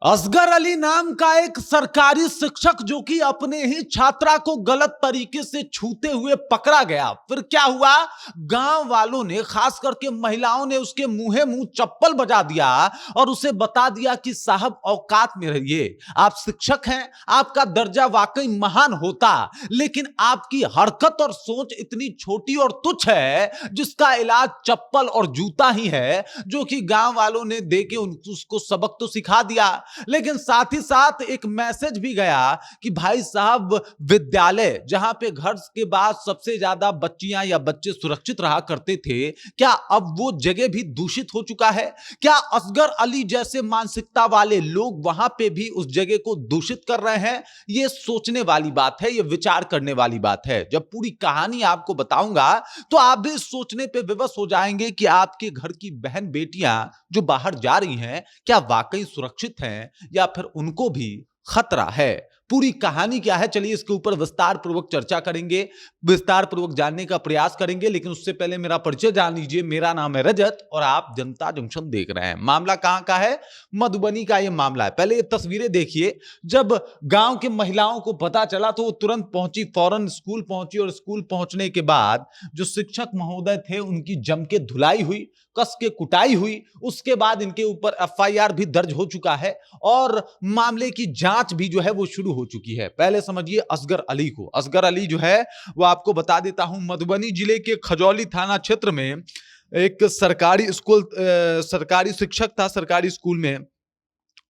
असगर अली नाम का एक सरकारी शिक्षक जो कि अपने ही छात्रा को गलत तरीके से छूते हुए पकड़ा गया। फिर क्या हुआ, गांव वालों ने, खास करके महिलाओं ने उसके मुंहे मुंह चप्पल बजा दिया और उसे बता दिया कि साहब औकात में रहिए, आप शिक्षक हैं, आपका दर्जा वाकई महान होता, लेकिन आपकी हरकत और सोच इतनी छोटी और तुच्छ है जिसका इलाज चप्पल और जूता ही है। जो कि गांव वालों ने देके उसको सबक तो सिखा दिया, लेकिन साथ ही साथ एक मैसेज भी गया कि भाई साहब, विद्यालय जहां पे घर के बाद सबसे ज्यादा बच्चियां या बच्चे सुरक्षित रहा करते थे, क्या अब वो जगह भी दूषित हो चुका है? क्या असगर अली जैसे मानसिकता वाले लोग वहां पे भी उस जगह को दूषित कर रहे हैं? ये सोचने वाली बात है, ये विचार करने वाली बात है। जब पूरी कहानी आपको बताऊंगा तो आप भी सोचने पे विवश हो जाएंगे कि आपके घर की बहन बेटियां जो बाहर जा रही हैं, क्या वाकई सुरक्षित हैं या फिर उनको भी खतरा है? पूरी कहानी क्या है, चलिए इसके ऊपर विस्तार पूर्वक चर्चा करेंगे, विस्तार पूर्वक जानने का प्रयास करेंगे। लेकिन उससे पहले मेरा परिचय जान लीजिए। मेरा नाम है रजत और आप जनता जंक्शन देख रहे हैं। मामला कहां का है? मधुबनी का ये मामला है। पहले ये तस्वीरें देखिए। जब गांव की महिलाओं को पता चला तो वो तुरंत पहुंची, फौरन स्कूल पहुंची और स्कूल पहुंचने के बाद जो शिक्षक महोदय थे उनकी जम के धुलाई हुई, कस के कुटाई हुई। उसके बाद इनके ऊपर एफआईआर भी दर्ज हो चुका है और मामले की जांच भी जो है वो शुरू हो चुकी है। पहले समझिए असगर अली को। असगर अली जो है वो आपको बता देता हूं, मधुबनी जिले के खजौली थाना क्षेत्र में एक सरकारी शिक्षक था, सरकारी स्कूल में।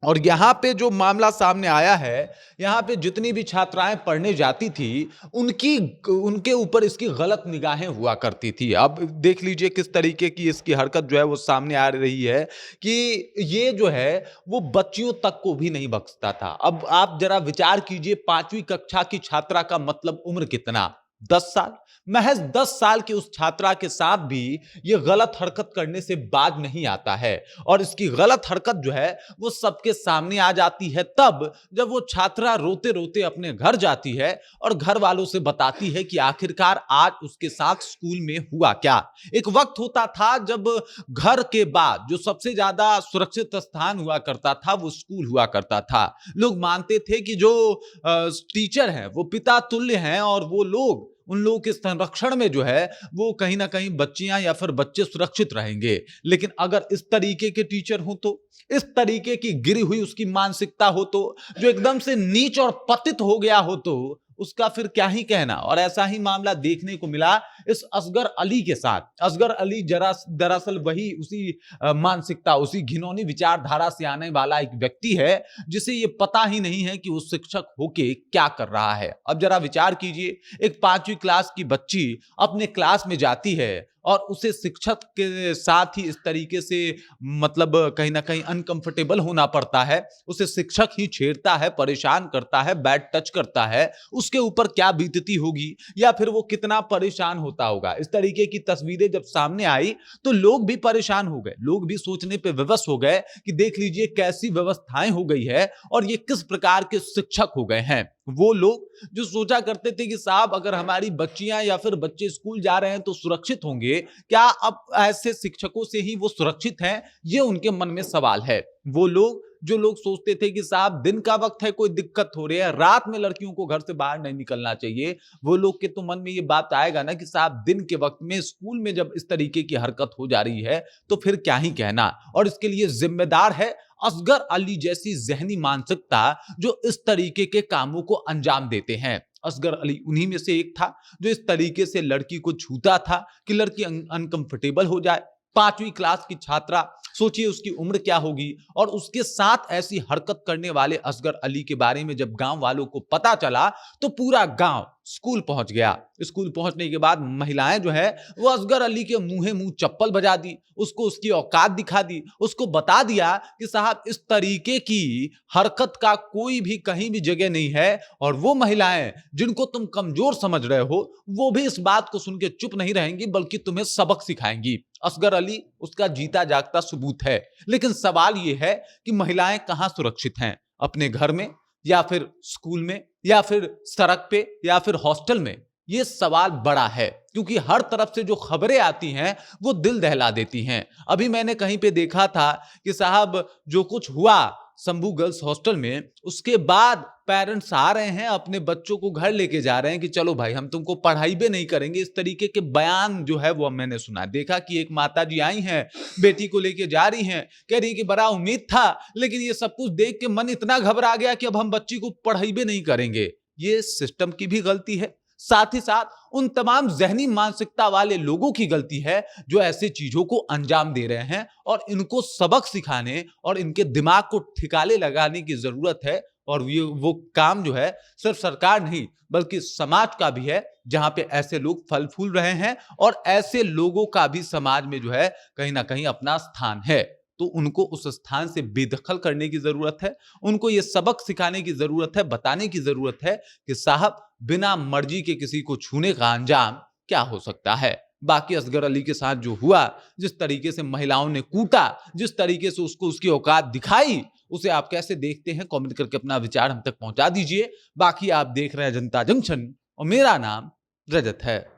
और यहां पे जो मामला सामने आया है, यहां पे जितनी भी छात्राएं पढ़ने जाती थी उनकी उनके ऊपर इसकी गलत निगाहें हुआ करती थी। अब देख लीजिए किस तरीके की इसकी हरकत जो है वो सामने आ रही है कि ये जो है वो बच्चियों तक को भी नहीं बख्शता था। अब आप जरा विचार कीजिए, 5वीं कक्षा की छात्रा का मतलब उम्र कितना? 10 साल। महज 10 साल की उस छात्रा के साथ भी ये गलत हरकत करने से बाज नहीं आता है। और इसकी गलत हरकत जो है वो सबके सामने आ जाती है तब जब वो छात्रा रोते रोते अपने घर जाती है और घर वालों से बताती है कि आखिरकार आज उसके साथ स्कूल में हुआ क्या। एक वक्त होता था जब घर के बाद जो सबसे ज्यादा सुरक्षित स्थान हुआ करता था वो स्कूल हुआ करता था। लोग मानते थे कि जो टीचर हैं वो पिता तुल्य हैं और वो लोग, उन लोगों के संरक्षण में जो है वो कहीं ना कहीं बच्चियां या फिर बच्चे सुरक्षित रहेंगे। लेकिन अगर इस तरीके के टीचर हो तो, इस तरीके की गिरी हुई उसकी मानसिकता हो तो, जो एकदम से नीच और पतित हो गया हो तो उसका फिर क्या ही कहना। और ऐसा ही मामला देखने को मिला इस असगर अली के साथ। असगर अली जरा दरअसल वही उसी मानसिकता, उसी घिनौनी विचारधारा से आने वाला एक व्यक्ति है जिसे ये पता ही नहीं है कि वो शिक्षक होके क्या कर रहा है। अब जरा विचार कीजिए, एक 5वीं क्लास की बच्ची अपने क्लास में जाती है और उसे शिक्षक के साथ ही इस तरीके से मतलब कहीं ना कहीं अनकंफर्टेबल होना पड़ता है। उसे शिक्षक ही छेड़ता है, परेशान करता है, बैड टच करता है। उसके ऊपर क्या बीतती होगी या फिर वो कितना परेशान होता होगा। इस तरीके की तस्वीरें जब सामने आई तो लोग भी परेशान हो गए, लोग भी सोचने पे विवश हो गए कि देख लीजिए कैसी व्यवस्थाएं हो गई है और ये किस प्रकार के शिक्षक हो गए हैं। वो लोग जो सोचा करते थे कि साहब अगर हमारी बच्चियां या फिर बच्चे स्कूल जा रहे हैं तो सुरक्षित होंगे, क्या अब ऐसे शिक्षकों से ही वो सुरक्षित हैं? ये उनके मन में सवाल है। वो लोग जो लोग सोचते थे कि साहब दिन का वक्त है, कोई दिक्कत हो रही है, रात में लड़कियों को घर से बाहर नहीं निकलना चाहिए, वो लोग के तो मन में ये बात आएगा ना कि साहब दिन के वक्त में स्कूल में जब इस तरीके की हरकत हो जा रही है तो फिर क्या ही कहना। और इसके लिए जिम्मेदार है असगर अली जैसी जहनी मानसिकता जो इस तरीके के कामों को अंजाम देते हैं। असगर अली उन्हीं में से एक था जो इस तरीके से लड़की को छूता था कि लड़की अनकंफर्टेबल हो जाए। 5वीं क्लास की छात्रा, सोचिए उसकी उम्र क्या होगी। और उसके साथ ऐसी हरकत करने वाले असगर अली के बारे में जब गांव वालों को पता चला तो पूरा गांव स्कूल पहुंच गया। स्कूल पहुंचने के बाद महिलाएं जो है वो असगर अली के मुंहे मुंह चप्पल बजा दी, उसको उसकी औकात दिखा दी, उसको बता दिया कि साहब इस तरीके की हरकत का कोई भी कहीं भी जगह नहीं है। और वो महिलाएं जिनको तुम कमजोर समझ रहे हो वो भी इस बात को सुन के चुप नहीं रहेंगी बल्कि तुम्हें सबक सिखाएंगी। असगर अली उसका जीता जागता सबूत है। लेकिन सवाल यह है कि महिलाएं कहां सुरक्षित हैं? अपने घर में या फिर स्कूल में या फिर सड़क पे या फिर हॉस्टल में? ये सवाल बड़ा है क्योंकि हर तरफ से जो खबरें आती हैं वो दिल दहला देती हैं। अभी मैंने कहीं पे देखा था कि साहब जो कुछ हुआ शंभू गर्ल्स हॉस्टल में, उसके बाद पेरेंट्स आ रहे हैं, अपने बच्चों को घर लेके जा रहे हैं कि चलो भाई हम तुमको पढ़ाई भी नहीं करेंगे। इस तरीके के बयान जो है वो मैंने सुना। देखा कि एक माता जी आई हैं, बेटी को लेके जा रही हैं, कह रही कि बड़ा उम्मीद था, लेकिन ये सब कुछ देख के मन इतना घबरा गया कि अब हम बच्ची को पढ़ाई भी नहीं करेंगे। ये सिस्टम की भी गलती है, साथ ही साथ उन तमाम जहनी मानसिकता वाले लोगों की गलती है जो ऐसे चीजों को अंजाम दे रहे हैं, और इनको सबक सिखाने और इनके दिमाग को ठिकाने लगाने की जरूरत है। और ये वो काम जो है सिर्फ सरकार नहीं बल्कि समाज का भी है, जहां पे ऐसे लोग फल फूल रहे हैं, और ऐसे लोगों का भी समाज में जो है कहीं ना कहीं अपना स्थान है। तो उनको उस स्थान से बेदखल करने की जरूरत है, उनको ये सबक सिखाने की जरूरत है, बताने की जरूरत है कि साहब बिना मर्जी के किसी को छूने का अंजाम क्या हो सकता है। बाकी असगर अली के साथ जो हुआ, जिस तरीके से महिलाओं ने कूटा, जिस तरीके से उसको उसकी औकात दिखाई, उसे आप कैसे देखते हैं? कमेंट करके अपना विचार हम तक पहुंचा दीजिए। बाकी आप देख रहे हैं जनता जंक्शन और मेरा नाम रजत है।